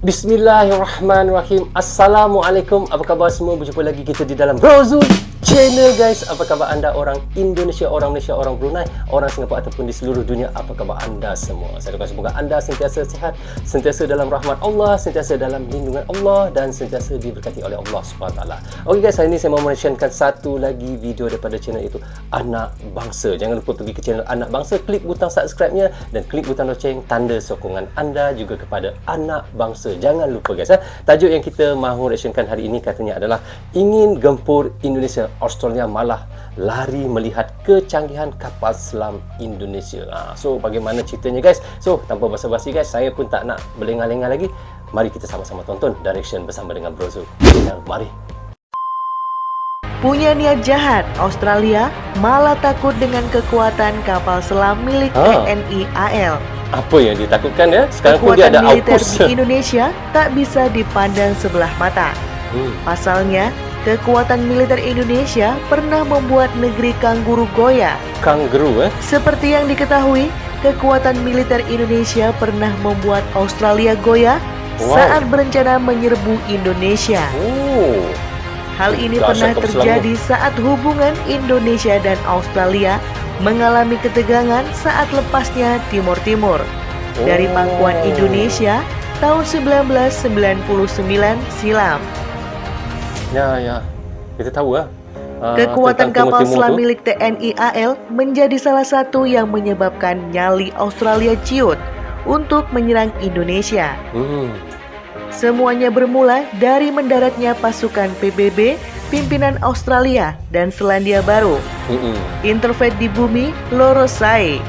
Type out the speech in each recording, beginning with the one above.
Bismillahirrahmanirrahim. Assalamualaikum. Apa khabar semua? Berjumpa lagi kita di dalam Brozul Channel, guys. Apa khabar anda orang Indonesia, orang Malaysia, orang Brunei, orang Singapura ataupun di seluruh dunia? Apa khabar anda semua? Saya doakan semoga anda sentiasa sihat, sentiasa dalam rahmat Allah, sentiasa dalam lindungan Allah dan sentiasa diberkati oleh Allah SWT. Okey guys, hari ini saya mau mentionkan satu lagi video daripada channel itu Anak Bangsa. Jangan lupa pergi ke channel Anak Bangsa, klik butang subscribe-nya dan klik butang loceng, tanda sokongan anda juga kepada Anak Bangsa. Jangan lupa guys. Tajuk yang kita mahu reactionkan hari ini katanya adalah ingin gempur Indonesia, Australia malah lari melihat kecanggihan kapal selam Indonesia. So bagaimana ceritanya guys? So tanpa basa-basi guys, saya pun tak nak berlengah-lengah lagi. Mari kita sama-sama tonton direction bersama dengan Brozul. Mari. Punya niat jahat, Australia malah takut dengan kekuatan kapal selam milik TNI AL. Apa yang ditakutkan ya? Sekarang pun dia ada militer AUKUS di Indonesia tak bisa dipandang sebelah mata. Pasalnya, kekuatan militer Indonesia pernah membuat negeri kangguru goyah. Kangguru Seperti yang diketahui, kekuatan militer Indonesia pernah membuat Australia goyah saat berencana menyerbu Indonesia. Hal ini pernah terjadi saat hubungan Indonesia dan Australia mengalami ketegangan saat lepasnya Timor Timur dari pangkuan Indonesia tahun 1999 silam. Ya, kita tahu Kekuatan kapal selam milik TNI AL menjadi salah satu yang menyebabkan nyali Australia ciut untuk menyerang Indonesia. Semuanya bermula dari mendaratnya pasukan PBB pimpinan Australia dan Selandia Baru interfet di bumi Lorosai.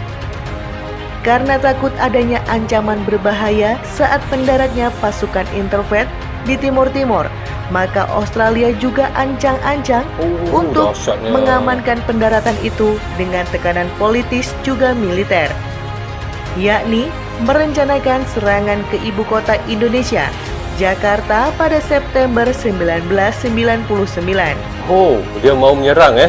Karena takut adanya ancaman berbahaya saat mendaratnya pasukan interfet di Timur Timur, maka Australia juga ancang-ancang untuk mengamankan pendaratan itu dengan tekanan politis juga militer, yakni merencanakan serangan ke ibu kota Indonesia, Jakarta pada September 1999. Dia mau menyerang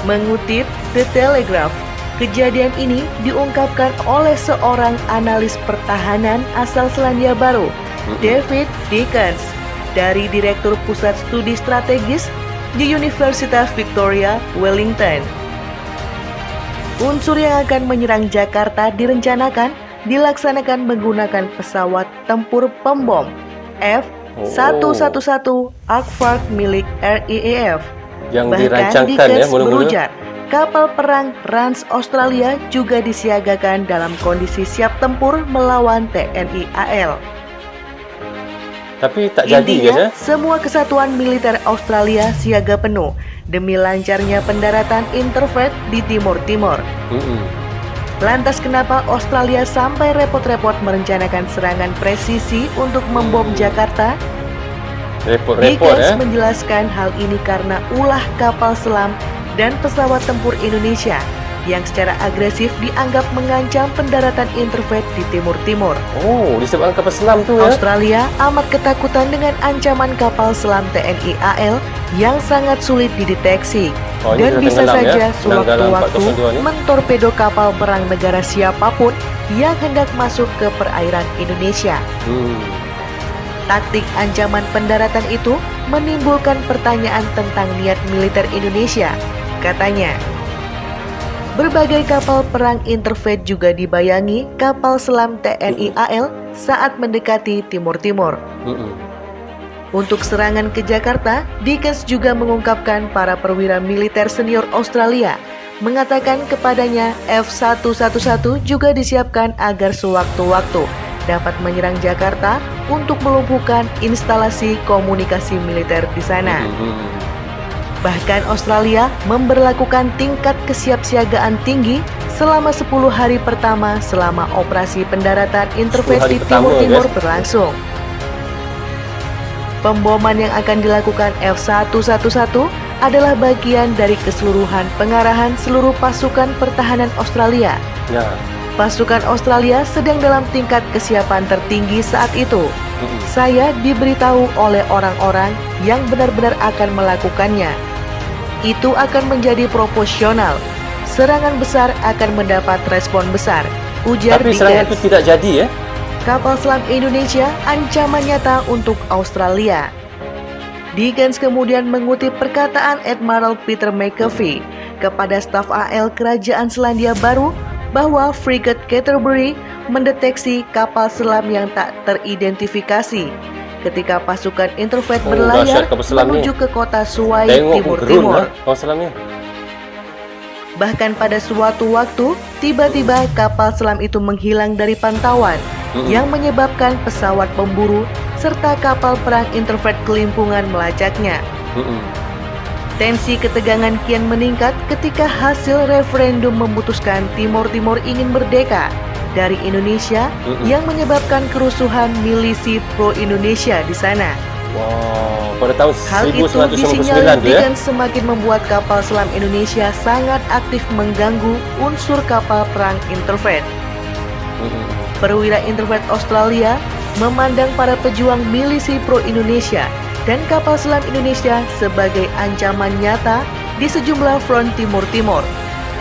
Mengutip The Telegraph, kejadian ini diungkapkan oleh seorang analis pertahanan asal Selandia Baru, David Dickens, dari Direktur Pusat Studi Strategis di Universitas Victoria, Wellington. Unsur yang akan menyerang Jakarta direncanakan dilaksanakan menggunakan pesawat tempur pembom F-111 Aircraft milik RAAF. Yang Bahkan dirancangkan Dickens mula-mula. berujar, kapal perang Rans Australia juga disiagakan dalam kondisi siap tempur melawan TNI AL. Tapi tak jadi Intinya, semua kesatuan militer Australia siaga penuh demi lancarnya pendaratan interfet di Timur Timur. Lantas kenapa Australia sampai repot-repot merencanakan serangan presisi untuk membom Jakarta? Dickens menjelaskan hal ini karena ulah kapal selam dan pesawat tempur Indonesia yang secara agresif dianggap mengancam pendaratan interfet di Timur Timur. Disebabkan kapal selam tu Australia amat ketakutan dengan ancaman kapal selam TNI AL yang sangat sulit dideteksi dan bisa saja sewaktu-waktu mentorpedo kapal perang negara siapapun yang hendak masuk ke perairan Indonesia. Taktik ancaman pendaratan itu menimbulkan pertanyaan tentang niat militer Indonesia. Katanya, berbagai kapal perang interfet juga dibayangi kapal selam TNI AL saat mendekati Timur Timur. Untuk serangan ke Jakarta, Dickens juga mengungkapkan para perwira militer senior Australia mengatakan kepadanya F-111 juga disiapkan agar sewaktu-waktu dapat menyerang Jakarta untuk melumpuhkan instalasi komunikasi militer di sana. Bahkan Australia memberlakukan tingkat kesiapsiagaan tinggi selama 10 hari pertama selama operasi pendaratan interfet di Timur Timur berlangsung. Pemboman yang akan dilakukan F-111 adalah bagian dari keseluruhan pengarahan seluruh pasukan pertahanan Australia. Pasukan Australia sedang dalam tingkat kesiapan tertinggi saat itu. Saya diberitahu oleh orang-orang yang benar-benar akan melakukannya. Itu akan menjadi proporsional. Serangan besar akan mendapat respon besar, ujar Tapi Dickens. serangan itu tidak jadi kapal selam Indonesia ancaman nyata untuk Australia. Dickens kemudian mengutip perkataan Admiral Peter McAfee kepada staf AL Kerajaan Selandia Baru bahwa frigate Canterbury mendeteksi kapal selam yang tak teridentifikasi ketika pasukan interfleet berlayar menuju ke kota Suai Timur Timur. Bahkan pada suatu waktu, tiba-tiba kapal selam itu menghilang dari pantauan yang menyebabkan pesawat pemburu serta kapal perang interfleet kelimpungan melacaknya. Tensi ketegangan kian meningkat ketika hasil referendum memutuskan Timor Timur ingin merdeka dari Indonesia yang menyebabkan kerusuhan milisi pro-Indonesia di sana. Wow, pada tahun Hal itu 1999 disinyalir tu ya. dengan semakin membuat kapal selam Indonesia sangat aktif mengganggu unsur kapal perang interfleet. Perwira interfleet Australia memandang para pejuang milisi pro-Indonesia dan kapal selam Indonesia sebagai ancaman nyata di sejumlah front Timur Timur,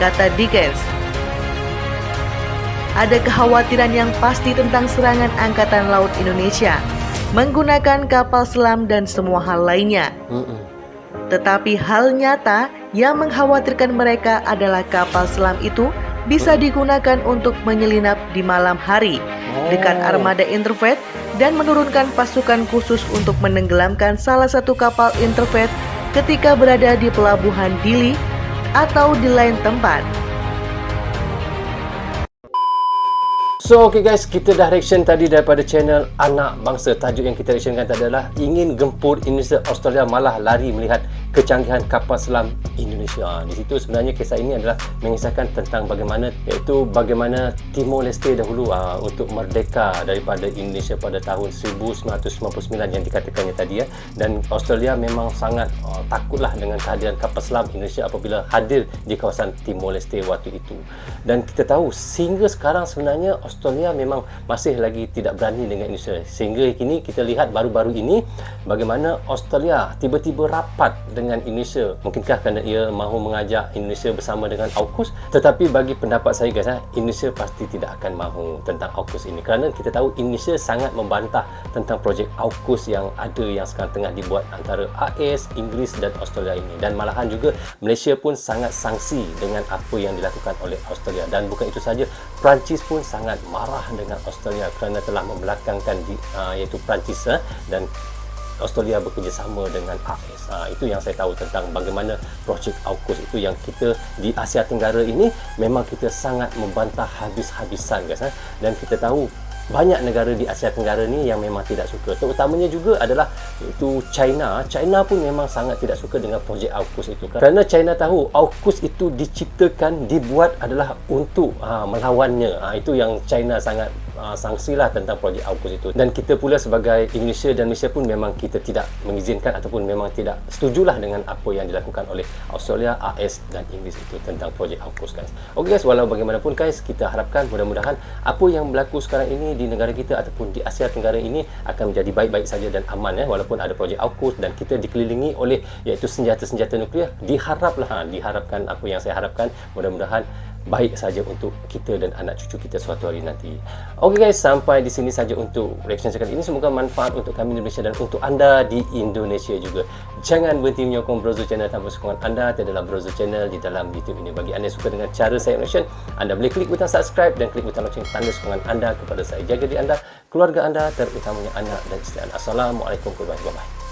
kata Dickens. Ada kekhawatiran yang pasti tentang serangan Angkatan Laut Indonesia menggunakan kapal selam dan semua hal lainnya. Tetapi hal nyata yang mengkhawatirkan mereka adalah kapal selam itu bisa digunakan untuk menyelinap di malam hari dekat armada interfleet dan menurunkan pasukan khusus untuk menenggelamkan salah satu kapal interfleet ketika berada di pelabuhan Dili atau di lain tempat. So okay guys, kita dah reaction tadi daripada channel Anak Bangsa. Tajuk yang kita reactionkan tadi adalah ingin gempur Indonesia, Australia malah lari melihat kecanggihan kapal selam Indonesia. Di situ sebenarnya kisah ini adalah mengisahkan tentang bagaimana Timor Leste dahulu untuk merdeka daripada Indonesia pada tahun 1999 yang dikatakannya tadi ya. Dan Australia memang sangat takutlah dengan kehadiran kapal selam Indonesia apabila hadir di kawasan Timor Leste waktu itu. Dan kita tahu sehingga sekarang sebenarnya Australia memang masih lagi tidak berani dengan Indonesia. Sehingga kini kita lihat baru-baru ini bagaimana Australia tiba-tiba rapat dengan Indonesia. Mungkinkah kerana ia mahu mengajak Indonesia bersama dengan AUKUS? Tetapi bagi pendapat saya guys, Indonesia pasti tidak akan mahu tentang AUKUS ini. Kerana kita tahu Indonesia sangat membantah tentang projek AUKUS yang ada yang sekarang tengah dibuat antara AS, Inggeris dan Australia ini. Dan malahan juga Malaysia pun sangat sangsi dengan apa yang dilakukan oleh Australia. Dan bukan itu saja, Perancis pun sangat marah dengan Australia kerana telah membelakangkan iaitu Perancis dan Australia bekerjasama dengan AS. Itu yang saya tahu tentang bagaimana projek AUKUS itu yang kita di Asia Tenggara ini memang kita sangat membantah habis-habisan guys. Dan kita tahu banyak negara di Asia Tenggara ni yang memang tidak suka. Terutamanya juga adalah iaitu China. China pun memang sangat tidak suka dengan projek AUKUS itu. Kerana China tahu AUKUS itu diciptakan, dibuat adalah untuk melawannya. Itu yang China sangat sangsilah tentang projek AUKUS itu. Dan kita pula sebagai Indonesia dan Malaysia pun memang kita tidak mengizinkan ataupun memang tidak setujulah dengan apa yang dilakukan oleh Australia, AS dan Inggeris itu tentang projek AUKUS guys. Okey guys, walau bagaimanapun guys, kita harapkan mudah-mudahan apa yang berlaku sekarang ini di negara kita ataupun di Asia Tenggara ini akan menjadi baik-baik saja dan aman walaupun ada projek AUKUS dan kita dikelilingi oleh iaitu senjata-senjata nuklear. Diharapkan apa yang saya harapkan, mudah-mudahan baik saja untuk kita dan anak cucu kita suatu hari nanti. Okey guys, sampai di sini saja untuk reaction sekali ini. Semoga manfaat untuk kami di Malaysia dan untuk anda di Indonesia juga. Jangan berhenti menyokong Brozo Channel tanpa sokongan anda. Tiadalah Brozo Channel di dalam YouTube ini. Bagi anda yang suka dengan cara saya reaction, anda boleh klik butang subscribe dan klik butang lonceng tanda sokongan anda kepada saya. Jaga diri anda, keluarga anda, terutamanya anak dan isteri anda. Assalamualaikum warahmatullahi wabarakatuh.